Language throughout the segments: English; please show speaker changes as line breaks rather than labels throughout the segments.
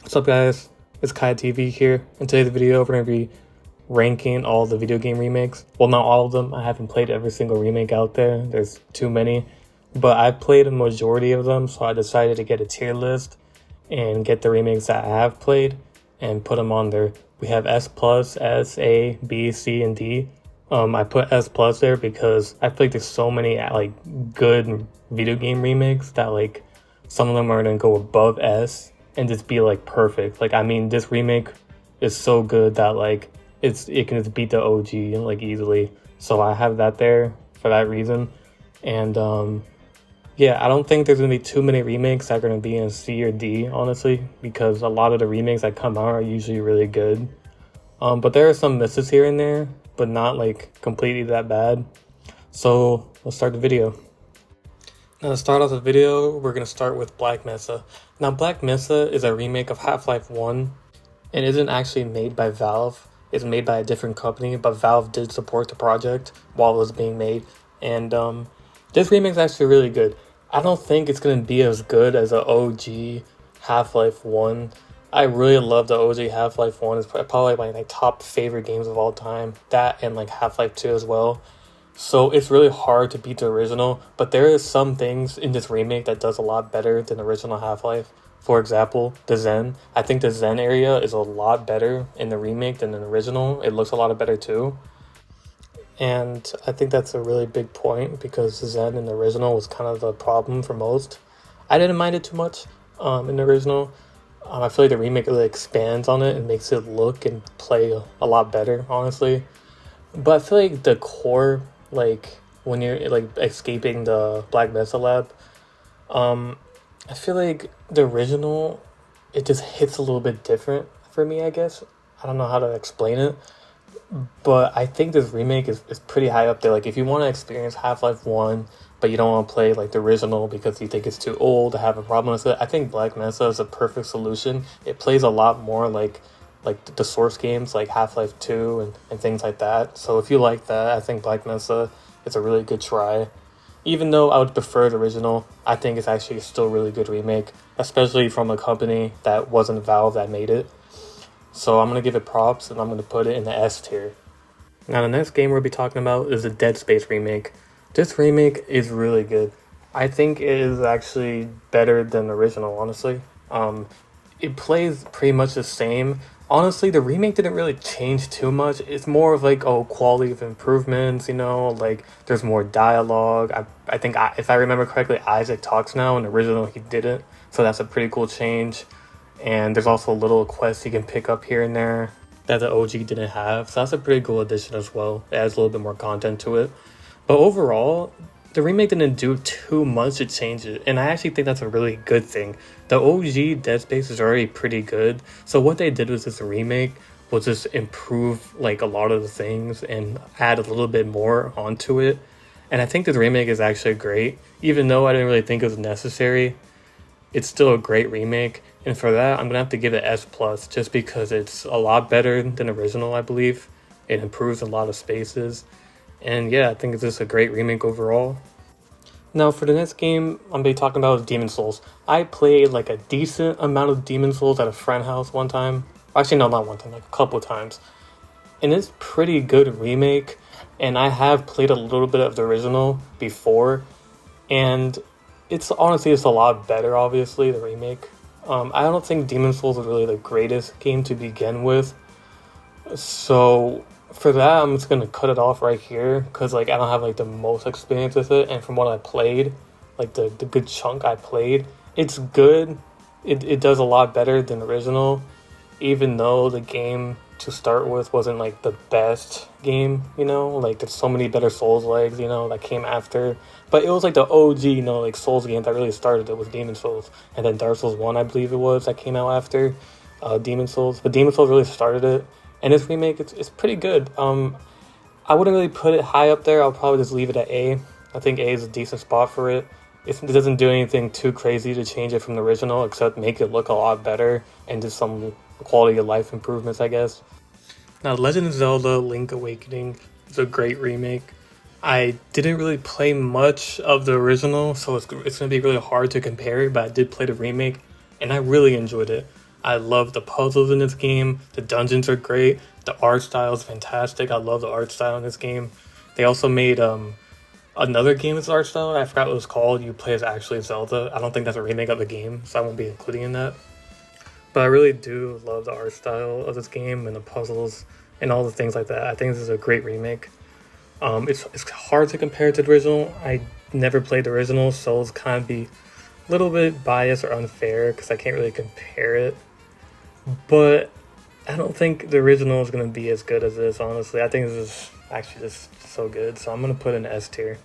What's up, guys? It's Kai TV here. In today's video, we're going to be ranking all the video game remakes. Well, not all of them. I haven't played every single remake out there. There's too many. But I've played a majority of them, so I decided to get a tier list and get the remakes that I have played and put them on there. We have S+, S, A, B, C, and D. I put S+ there because I feel like there's so many good video game remakes that some of them are going to go above S and just be perfect. This remake is so good that it can just beat the OG easily. So I have that there for that reason. And yeah, I don't think there's gonna be too many remakes that are gonna be in C or D, honestly, because a lot of the remakes that come out are usually really good. But there are some misses here and there, but not completely that bad. So let's start the video. Now, to start off the video, we're going to start with Black Mesa. Now, Black Mesa is a remake of Half-Life 1 and isn't actually made by Valve. It's made by a different company, but Valve did support the project while it was being made. And this remake is actually really good. I don't think it's going to be as good as the OG Half-Life 1. I really love the OG Half-Life 1. It's probably my top favorite games of all time. That and Half-Life 2 as well. So it's really hard to beat the original, but there is some things in this remake that does a lot better than the original Half-Life. For example, the Zen. I think the Zen area is a lot better in the remake than in the original. It looks a lot better too. And I think that's a really big point because the Zen in the original was kind of the problem for most. I didn't mind it too much in the original. I feel like the remake really expands on it and makes it look and play a lot better, honestly. But I feel like the core, when you're escaping the Black Mesa lab, I feel like the original, it just hits a little bit different for me, I guess. I don't know how to explain it, but I think this remake is pretty high up there. If you want to experience Half-Life 1, but you don't want to play the original because you think it's too old to have a problem with it, I think Black Mesa is a perfect solution. It plays a lot more like the source games like Half-Life 2 and things like that. So if you like that, I think Black Mesa is a really good try. Even though I would prefer the original, I think it's actually still a really good remake, especially from a company that wasn't Valve that made it. So I'm going to give it props and I'm going to put it in the S tier. Now the next game we'll be talking about is the Dead Space remake. This remake is really good. I think it is actually better than the original, honestly. It plays pretty much the same. Honestly, the remake didn't really change too much. It's more of quality of improvements, there's more dialogue. I think if I remember correctly, Isaac talks now. In the original, he didn't. So that's a pretty cool change. And there's also little quests you can pick up here and there that the OG didn't have. So that's a pretty cool addition as well. It adds a little bit more content to it. But overall, the remake didn't do too much to change it, and I actually think that's a really good thing. The OG Dead Space is already pretty good, so what they did with this remake was just improve a lot of the things and add a little bit more onto it. And I think this remake is actually great. Even though I didn't really think it was necessary, it's still a great remake, and for that I'm gonna have to give it S+, just because it's a lot better than the original, I believe. It improves a lot of spaces. And yeah, I think it's just a great remake overall. Now for the next game I'm going to be talking about is Demon Souls. I played a decent amount of Demon Souls at a friend's house one time. Actually, no, not one time, a couple times. And it's pretty good remake. And I have played a little bit of the original before. And it's honestly a lot better, obviously, the remake. I don't think Demon Souls is really the greatest game to begin with. So for that, I'm just gonna cut it off right here because I don't have the most experience with it, and from what I played, the good chunk I played, it's good. It does a lot better than the original, even though the game to start with wasn't the best game. There's so many better Souls legs that came after, but it was the OG Souls game that really started it was Demon Souls, and then Dark Souls 1, I believe it was, that came out after Demon Souls. But Demon Souls really started it. And this remake, it's pretty good. I wouldn't really put it high up there. I'll probably just leave it at A. I think A is a decent spot for it. It doesn't do anything too crazy to change it from the original, except make it look a lot better and just some quality of life improvements, I guess. Now, Legend of Zelda Link Awakening is a great remake. I didn't really play much of the original, so it's going to be really hard to compare it, but I did play the remake, and I really enjoyed it. I love the puzzles in this game. The dungeons are great. The art style is fantastic. I love the art style in this game. They also made another game with art style. I forgot what it was called. You play as actually Zelda. I don't think that's a remake of the game, so I won't be including in that. But I really do love the art style of this game and the puzzles and all the things like that. I think this is a great remake. It's hard to compare to the original. I never played the original, so it's kind of be a little bit biased or unfair because I can't really compare it. But I don't think the original is going to be as good as this, honestly. I think this is actually just so good, so I'm going to put it in S tier.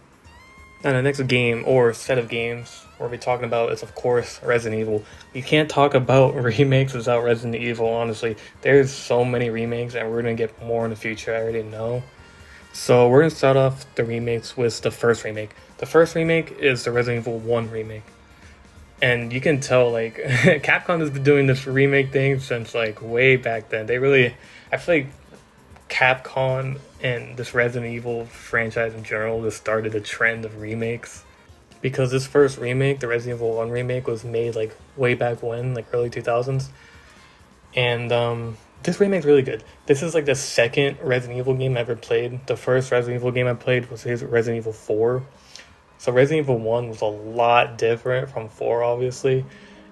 Now the next game or set of games we'll be talking about is of course Resident Evil. You can't talk about remakes without Resident Evil, honestly. There's so many remakes and we're going to get more in the future, I already know. So we're going to start off the remakes with the first remake. The first remake is the Resident Evil 1 remake. And you can tell, like, Capcom has been doing this remake thing since, like, way back then. I feel like Capcom and this Resident Evil franchise in general just started a trend of remakes. Because this first remake, the Resident Evil 1 remake, was made, like, way back when, like, early 2000s. And, this remake's really good. This is, like, the second Resident Evil game I ever played. The first Resident Evil game I played was Resident Evil 4. So Resident Evil 1 was a lot different from 4, obviously.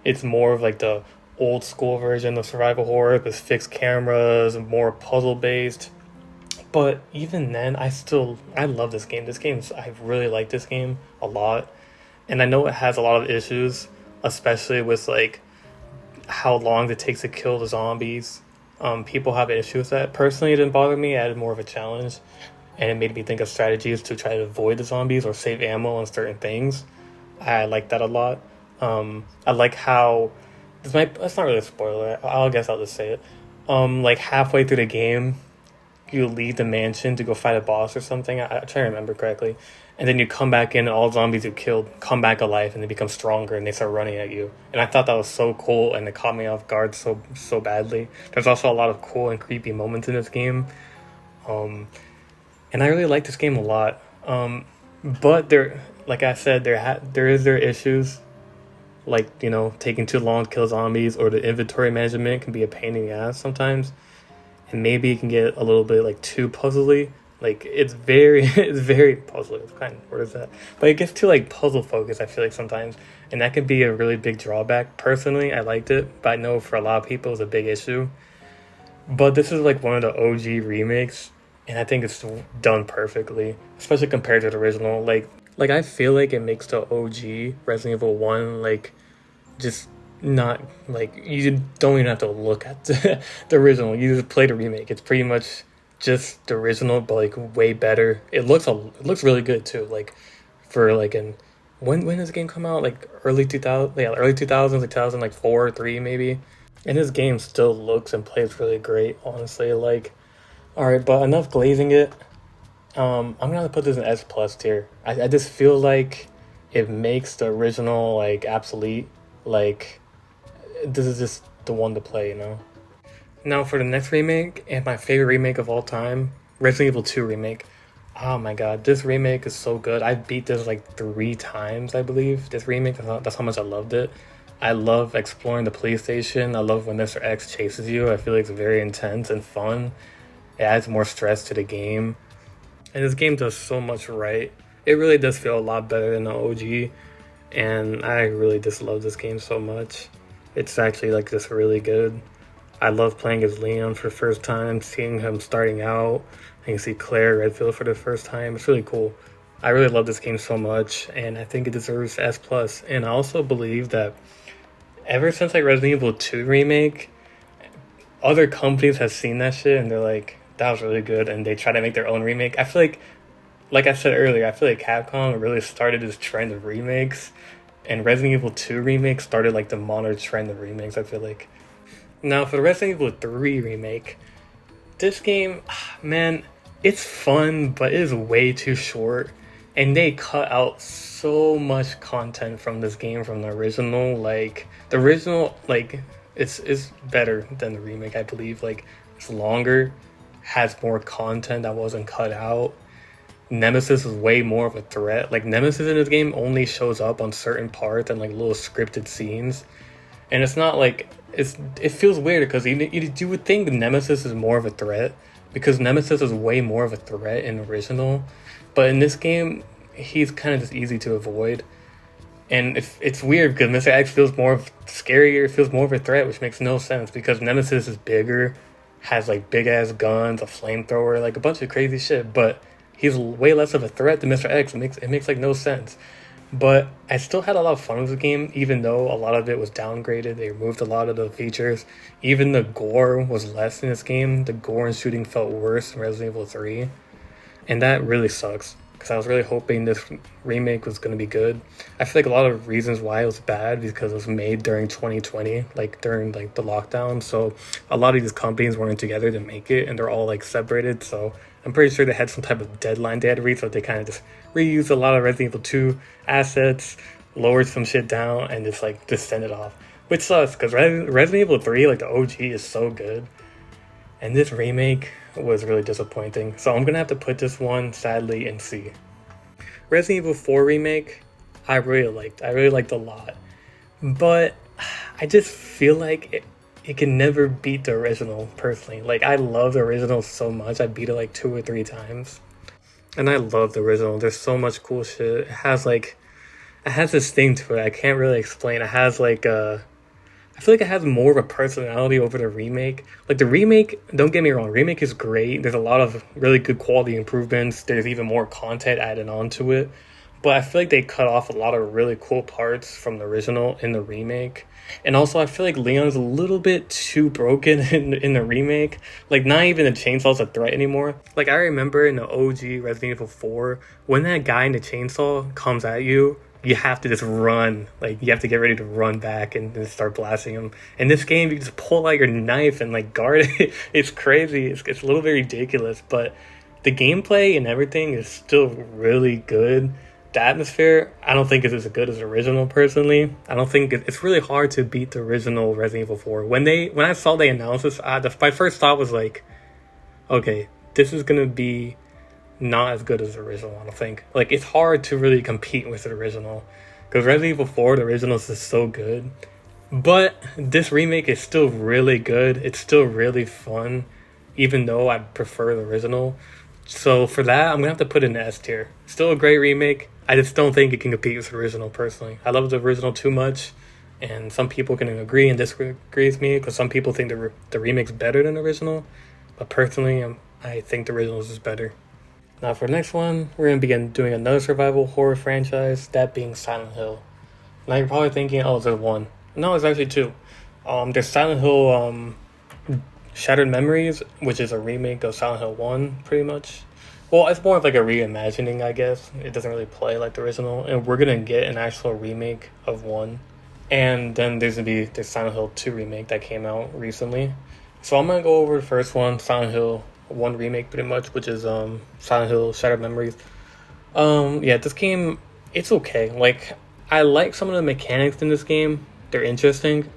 It's more of like the old school version of survival horror with fixed cameras and more puzzle based. But even then, I love this game. I really like this game a lot. And I know it has a lot of issues, especially with like how long it takes to kill the zombies. People have issues with that. Personally, it didn't bother me. I added more of a challenge. And it made me think of strategies to try to avoid the zombies or save ammo on certain things. I like that a lot. I like how that's not really a spoiler. I guess I'll just say it. Like halfway through the game, you leave the mansion to go fight a boss or something. I try to remember correctly, and then you come back in, and all zombies you killed come back alive, and they become stronger, and they start running at you. And I thought that was so cool, and it caught me off guard so badly. There's also a lot of cool and creepy moments in this game. And I really like this game a lot. But like I said, there is their issues. Like, you know, taking too long to kill zombies, or the inventory management can be a pain in the ass sometimes. And maybe it can get a little bit like too puzzly. Like it's very puzzly. It's kind of, where is that? But it gets too like puzzle focused, I feel like sometimes. And that can be a really big drawback. Personally, I liked it, but I know for a lot of people it's a big issue. But this is like one of the OG remakes. And I think it's done perfectly, especially compared to the original. Like I feel like it makes the OG Resident Evil 1 like just not like you don't even have to look at the original. You just play the remake. It's pretty much just the original, but like way better. It looks really good too. Like for like when does the game come out? Like early 2000s, early 2000s, like 2004, 3 maybe. And this game still looks and plays really great. Honestly, like. Alright, but enough glazing it. I'm gonna put this in S plus tier. I just feel like it makes the original like obsolete. Like this is just the one to play, you know. Now for the next remake, and my favorite remake of all time, Resident Evil 2 remake. Oh my god, this remake is so good. I beat this like 3 times, I believe. This remake, that's how much I loved it. I love exploring the police station. I love when Mr. X chases you. I feel like it's very intense and fun. It adds more stress to the game. And this game does so much right. It really does feel a lot better than the OG. And I really just love this game so much. It's actually like just really good. I love playing as Leon for the first time, seeing him starting out. I can see Claire Redfield for the first time. It's really cool. I really love this game so much, and I think it deserves S+. And I also believe that ever since like Resident Evil 2 remake, other companies have seen that shit and they're like, that was really good, and they try to make their own remake. I feel like I said earlier, I feel like Capcom really started this trend of remakes, and Resident Evil 2 remake started like the modern trend of remakes, I feel like. Now for the Resident Evil 3 remake, this game, man, it's fun, but it is way too short, and they cut out so much content from this game from the original. Like the original, like it's better than the remake, I believe. Like it's longer, has more content that wasn't cut out. Nemesis is way more of a threat. Like Nemesis in this game only shows up on certain parts and like little scripted scenes. And it's not like it feels weird because you would think Nemesis is more of a threat because Nemesis is way more of a threat in original, but in this game he's kind of just easy to avoid. And it's weird because Mr. X feels more scarier, feels more of a threat, which makes no sense because Nemesis is bigger, has like big ass guns, a flamethrower, like a bunch of crazy shit, but he's way less of a threat than Mr. X. It makes like no sense. But I still had a lot of fun with the game, even though a lot of it was downgraded. They removed a lot of the features. Even the gore was less in this game. The gore and shooting felt worse in Resident Evil 3. And that really sucks, because I was really hoping this remake was going to be good. I feel like a lot of reasons why it was bad because it was made during 2020, like during like the lockdown. So a lot of these companies weren't together to make it, and they're all like separated. So I'm pretty sure they had some type of deadline they had to reach, so they kind of just reused a lot of Resident Evil 2 assets, lowered some shit down, and just send it off. Which sucks, because Resident Evil 3, like the OG, is so good. And this remake was really disappointing. So I'm going to have to put this one, sadly, in C. Resident Evil 4 Remake, I really liked a lot. But I just feel like it can never beat the original, personally. Like, I love the original so much. I beat it like 2 or 3 times. And I love the original. There's so much cool shit. It has this thing to it I can't really explain. It has I feel like it has more of a personality over the remake. Like the remake, don't get me wrong, remake is great. There's a lot of really good quality improvements. There's even more content added onto it. But I feel like they cut off a lot of really cool parts from the original in the remake. And also, I feel like Leon's a little bit too broken in the remake. Like, not even the chainsaw's a threat anymore. Like, I remember in the OG Resident Evil 4, when that guy in the chainsaw comes at you, you have to just run. Like, you have to get ready to run back and then start blasting him. In this game, you just pull out your knife and, like, guard it. It's crazy. It's a little bit ridiculous. But the gameplay and everything is still really good. The atmosphere, I don't think is as good as the original, personally. I don't think it's really hard to beat the original Resident Evil 4. When I saw they announced this, my first thought was like, okay, this is gonna be not as good as the original. I don't think. Like, it's hard to really compete with the original because Resident Evil 4, the original, is just so good. But this remake is still really good. It's still really fun, even though I prefer the original. So for that, I'm gonna have to put it in S tier. Still a great remake. I just don't think it can compete with the original, personally. I love the original too much, and some people can agree and disagree with me because some people think the remake's better than the original. But personally, I think the original is just better. Now for the next one, we're gonna begin doing another survival horror franchise, that being Silent Hill. Now you're probably thinking, oh, there's one. No, it's actually 2. There's Silent Hill Shattered Memories, which is a remake of Silent Hill 1, pretty much. Well, it's more of like a reimagining, I guess. It doesn't really play like the original. And we're going to get an actual remake of 1. And then there's Silent Hill 2 remake that came out recently. So I'm going to go over the first one, Silent Hill 1 remake, pretty much, which is Silent Hill Shattered Memories. Yeah, this game, it's okay. Like, I like some of the mechanics in this game. They're interesting.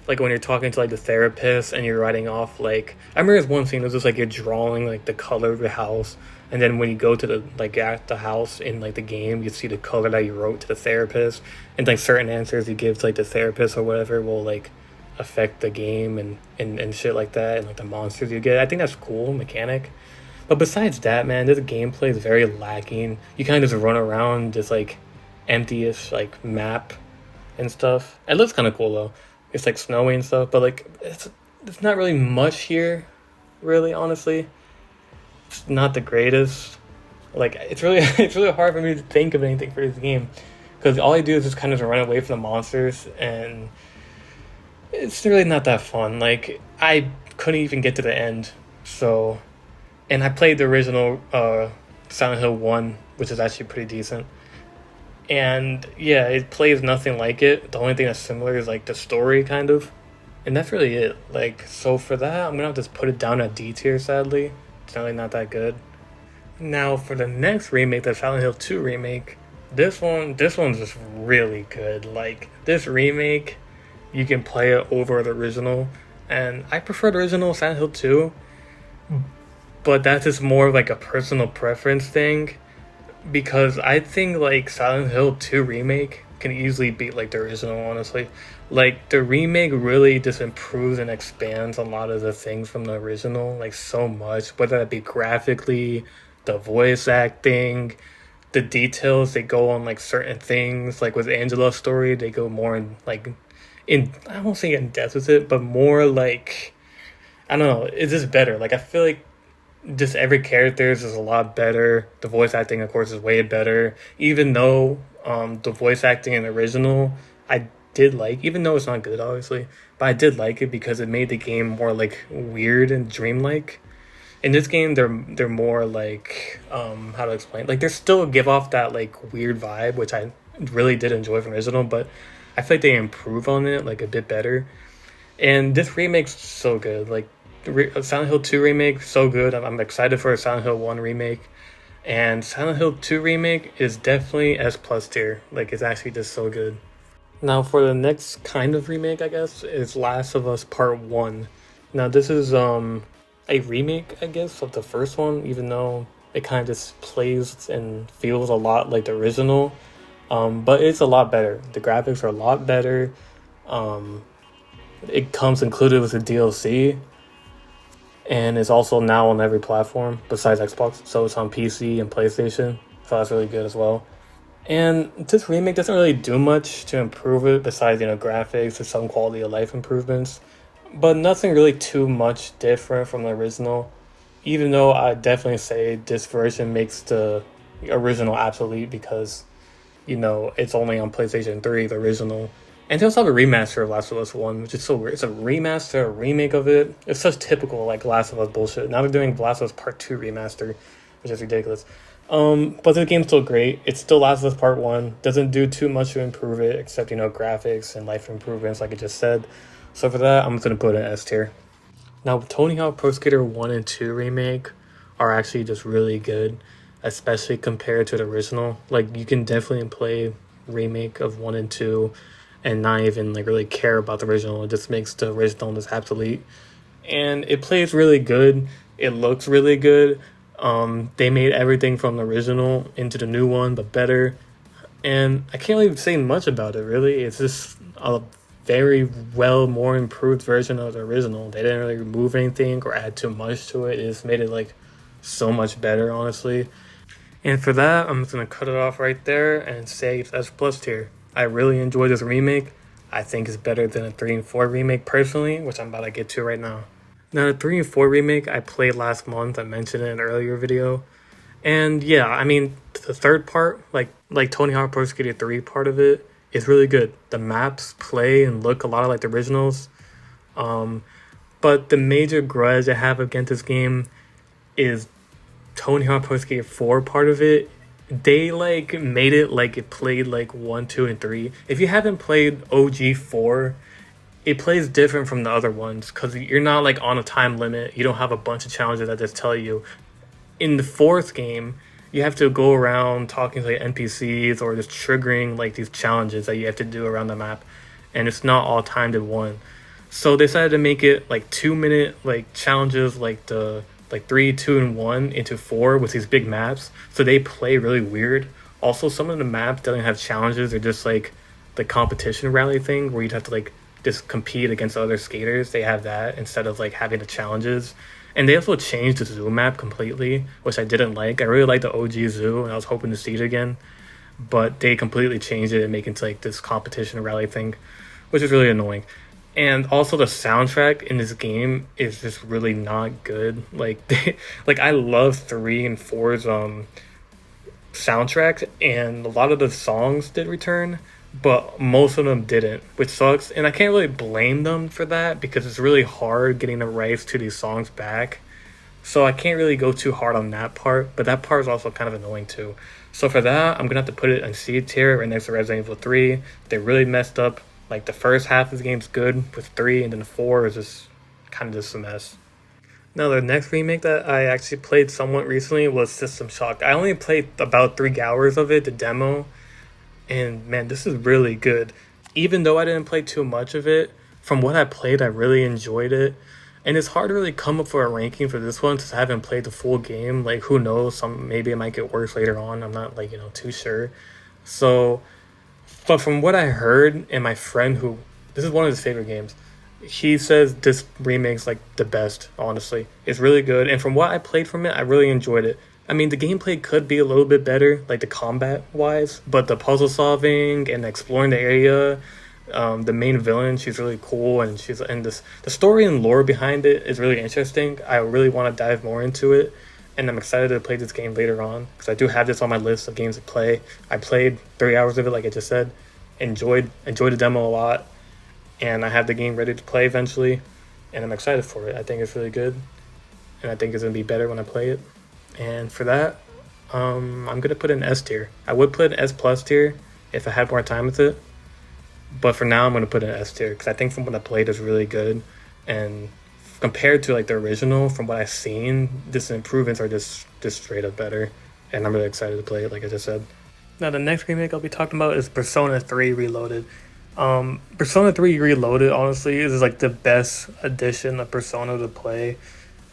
Like when you're talking to like the therapist and you're writing off, like, I remember there's one scene it was just like you're drawing like the color of the house, and then when you go to the house in like the game, you see the color that you wrote to the therapist, and like certain answers you give to like the therapist or whatever will like affect the game and shit like that, and like the monsters you get. I think that's cool mechanic. But besides that, man, this gameplay is very lacking. You kind of just run around this like empty-ish like map and stuff. It looks kind of cool though. It's like snowy and stuff, but like it's not really much here, really, honestly. It's not the greatest. Like, it's really hard for me to think of anything for this game because all I do is just kind of run away from the monsters, and it's really not that fun. Like, I couldn't even get to the end. So, and I played the original Silent Hill 1, which is actually pretty decent. And yeah, it plays nothing like it. The only thing that's similar is like the story, kind of. And that's really it. Like, so for that, I'm gonna have to just put it down at D tier, sadly. It's really not that good. Now for the next remake, the Silent Hill 2 remake, this one's just really good. Like, this remake, you can play it over the original. And I prefer the original Silent Hill 2. But that's just more of like a personal preference thing. Because I think like Silent Hill 2 remake can easily beat like the original, honestly. Like the remake really just improves and expands a lot of the things from the original, like so much, whether that be graphically, the voice acting, the details they go on like certain things. Like with Angela's story, they go more in like in I won't say in depth with it, but more like I don't know, it's just better. Like I feel like just every character is a lot better. The voice acting, of course, is way better. Even though the voice acting in the original, I did like, even though it's not good, obviously, but I did like it because it made the game more like weird and dreamlike. In this game, they're more like how to explain? Like they still give off that like weird vibe, which I really did enjoy from the original, but I feel like they improve on it like a bit better. And this remake's so good. Like Silent Hill 2 remake, so good. I'm excited for a Silent Hill 1 remake. And Silent Hill 2 remake is definitely S plus tier. Like it's actually just so good. Now for the next kind of remake, I guess, is Last of Us Part 1. Now this is a remake, I guess, of the first one, even though it kind of just plays and feels a lot like the original. But it's a lot better. The graphics are a lot better. It comes included with the DLC, and it's also now on every platform besides Xbox. So it's on PC and PlayStation. So that's really good as well. And this remake doesn't really do much to improve it besides, graphics or some quality of life improvements. But nothing really too much different from the original. Even though I definitely say this version makes the original obsolete because, it's only on PlayStation 3, the original. And they also have a remaster of Last of Us 1, which is so weird. It's a remaster, a remake of it. It's such typical, like, Last of Us bullshit. Now they're doing Last of Us Part 2 remaster, which is ridiculous. But the game's still great. It's still Last of Us Part 1. Doesn't do too much to improve it, except, graphics and life improvements, like I just said. So for that, I'm going to put it in S tier. Now, Tony Hawk Pro Skater 1 and 2 remake are actually just really good, especially compared to the original. Like, you can definitely play remake of 1 and 2 and not even like really care about the original. It just makes the original just obsolete. And it plays really good. It looks really good. They made everything from the original into the new one, but better. And I can't really say much about it, really. It's just a very well, more improved version of the original. They didn't really remove anything or add too much to it. It just made it like so much better, honestly. And for that, I'm just going to cut it off right there and say it's S plus tier. I really enjoyed this remake. I think it's better than a 3 and 4 remake personally, which I'm about to get to right now. Now, the 3 and 4 remake I played last month. I mentioned it in an earlier video. And yeah, I mean, the third part, like Tony Hawk Pro Skater 3 part of it, is really good. The maps play and look a lot like the originals. But the major grudge I have against this game is Tony Hawk Pro Skater 4 part of it. They made it like it played like 1, 2, and 3. If you haven't played OG 4, it plays different from the other ones because you're not like on a time limit. You don't have a bunch of challenges that just tell you. In the fourth game, you have to go around talking to like NPCs or just triggering like these challenges that you have to do around the map, and it's not all timed in one. So they decided to make it like 2-minute like challenges, like the 3, 2, and 1 into 4 with these big maps. So they play really weird. Also, some of the maps doesn't have challenges. They're just like the competition rally thing where you'd have to like just compete against other skaters. They have that instead of like having the challenges. And they also changed the zoo map completely, which I didn't like. I really liked the OG zoo and I was hoping to see it again. But they completely changed it and make it into like this competition rally thing, which is really annoying. And also the soundtrack in this game is just really not good. Like I love 3 and 4's soundtracks, and a lot of the songs did return, but most of them didn't, which sucks. And I can't really blame them for that because it's really hard getting the rights to these songs back. So I can't really go too hard on that part, but that part is also kind of annoying too. So for that, I'm gonna have to put it in C tier right next to Resident Evil 3. They really messed up. Like the first half of the game's good with 3, and then 4 is just kind of just a mess. Now the next remake that I actually played somewhat recently was System Shock. I only played about 3 hours of it, the demo, and man, this is really good. Even though I didn't play too much of it, from what I played, I really enjoyed it. And it's hard to really come up for a ranking for this one since I haven't played the full game. Like who knows, maybe it might get worse later on. I'm not too sure. So But from what I heard, and my friend who, this is one of his favorite games, he says this remake's like the best, honestly. It's really good. And from what I played from it, I really enjoyed it. I mean, the gameplay could be a little bit better, like the combat wise, but the puzzle solving and exploring the area, the main villain, she's really cool, and the story and lore behind it is really interesting. I really want to dive more into it, and I'm excited to play this game later on because I do have this on my list of games to play. I played 3 hours of it, like I just said, enjoyed the demo a lot, and I have the game ready to play eventually, and I'm excited for it. I think it's really good, and I think it's gonna be better when I play it. And for that, I'm gonna put an S tier. I would put an S plus tier if I had more time with it, but for now I'm gonna put an S tier because I think from what I played is really good, and compared to like the original, from what I've seen, this improvements are just straight up better, and I'm really excited to play it. Like I just said. Now the next remake I'll be talking about is Persona 3 Reloaded. Persona 3 Reloaded honestly is like the best edition of Persona to play.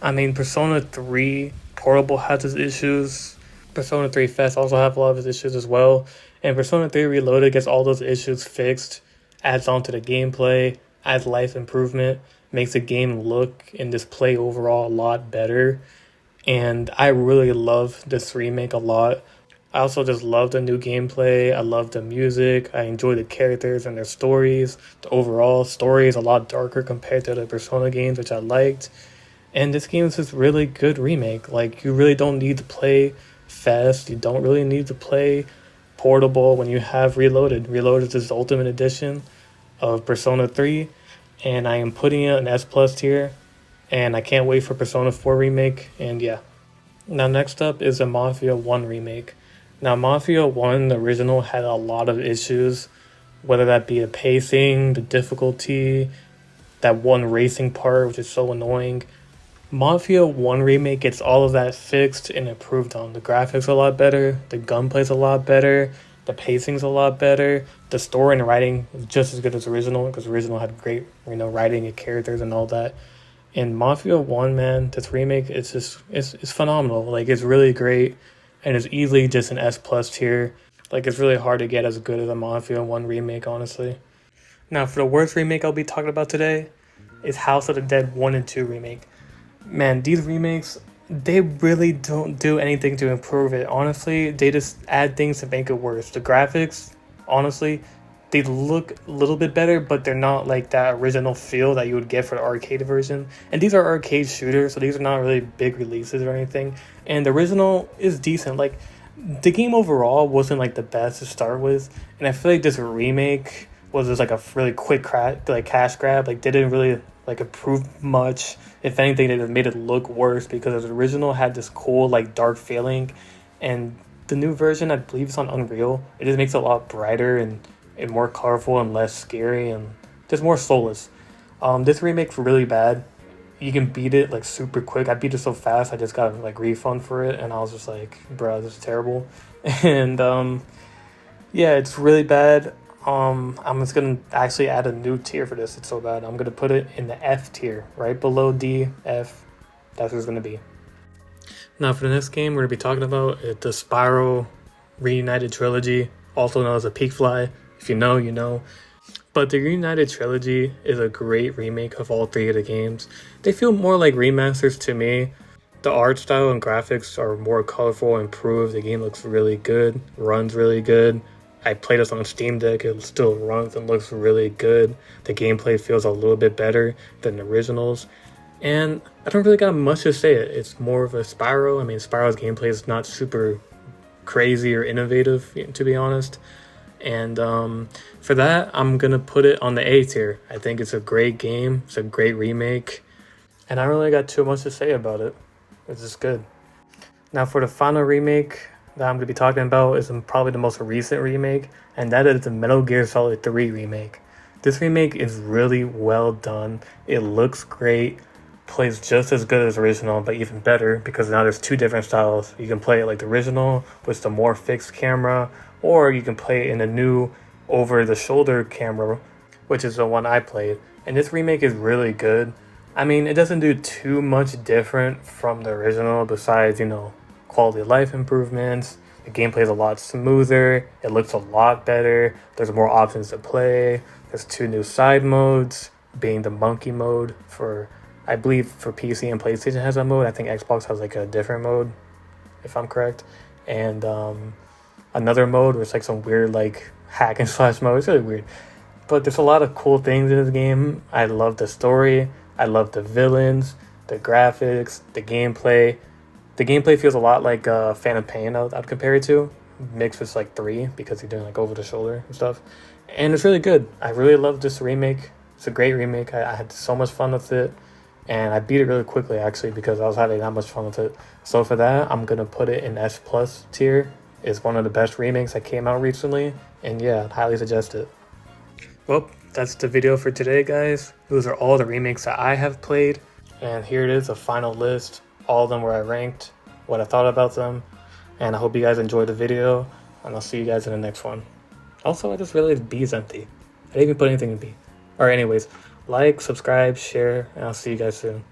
I mean, Persona 3 Portable has its issues. Persona 3 Fest also have a lot of its issues as well. And Persona 3 Reloaded gets all those issues fixed, adds on to the gameplay, adds life improvement, makes the game look and just play overall a lot better. And I really love this remake a lot. I also just love the new gameplay. I love the music. I enjoy the characters and their stories. The overall story is a lot darker compared to the Persona games, which I liked. And this game is just really good remake. Like, you really don't need to play Fest. You don't really need to play Portable when you have Reloaded. Reloaded is the ultimate edition of Persona 3. And I am putting it an S plus tier. And I can't wait for Persona 4 remake. And yeah. Now next up is a Mafia 1 remake. Now Mafia 1, the original, had a lot of issues. Whether that be the pacing, the difficulty, that one racing part, which is so annoying. Mafia 1 remake gets all of that fixed and improved on. The graphics are a lot better, the gunplay's a lot better, the pacing's a lot better, the story and writing is just as good as original, because original had great, writing and characters and all that. And Mafia 1, man, this remake, it's phenomenal. Like, it's really great, and it's easily just an S plus tier. Like, it's really hard to get as good as a Mafia 1 remake, honestly. Now, for the worst remake I'll be talking about today is House of the Dead 1 and 2 remake. Man, these remakes, they really don't do anything to improve it. Honestly, they just add things to make it worse. The graphics, honestly, they look a little bit better, but they're not like that original feel that you would get for the arcade version. And these are arcade shooters, so these are not really big releases or anything. And the original is decent. Like, the game overall wasn't like the best to start with, and I feel like this remake was just like a really quick cash grab. Like, they didn't really like improve much. If anything, they just made it look worse because the original had this cool like dark feeling, and the new version, I believe it's on Unreal, it just makes it a lot brighter and more colorful and less scary and just more soulless. This remake's really bad. You can beat it like super quick. I beat it so fast I just got a like refund for it, and I was just like, bro, this is terrible. And yeah, it's really bad. I'm just gonna actually add a new tier for this. It's so bad. I'm gonna put it in the F tier, right below D, F. That's what it's gonna be. Now for the next game we're gonna be talking about the Spyro Reunited Trilogy, also known as a Peak Fly. If you know, you know. But the Reunited Trilogy is a great remake of all three of the games. They feel more like remasters to me. The art style and graphics are more colorful, improved. The game looks really good, runs really good. I played this on Steam Deck, it still runs and looks really good. The gameplay feels a little bit better than the originals. And I don't really got much to say. It's more of a Spyro. I mean, Spyro's gameplay is not super crazy or innovative, to be honest. And for that, I'm going to put it on the A tier. I think it's a great game. It's a great remake. And I don't really got too much to say about it. It's just good. Now for the final remake that I'm going to be talking about is probably the most recent remake, and that is the Metal Gear Solid 3 remake. This remake is really well done. It looks great, plays just as good as the original, but even better because now there's two different styles. You can play it like the original with the more fixed camera, or you can play it in a new over-the-shoulder camera, which is the one I played. And this remake is really good. I mean, it doesn't do too much different from the original besides, quality of life improvements, The gameplay is a lot smoother. It looks a lot better. There's more options to play. There's 2 new side modes, being the monkey mode for, I believe for PC and PlayStation has that mode. I think Xbox has like a different mode, if I'm correct. And another mode where it's like some weird like hack and slash mode. It's really weird. But there's a lot of cool things in this game. I love the story. I love the villains, the graphics, the gameplay. The gameplay feels a lot like Phantom Pain I'd compare it to, mixed with like 3 because you're doing like over the shoulder and stuff. And it's really good. I really love this remake. It's a great remake. I had so much fun with it. And I beat it really quickly actually because I was having that much fun with it. So for that, I'm going to put it in S plus tier. It's one of the best remakes that came out recently. And yeah, I'd highly suggest it. Well, that's the video for today, guys. Those are all the remakes that I have played. And here it is, a final list. All of them where I ranked, what I thought about them. And I hope you guys enjoyed the video. And I'll see you guys in the next one. Also, I just realized B is empty. I didn't even put anything in B. Alright, anyways, like, subscribe, share, and I'll see you guys soon.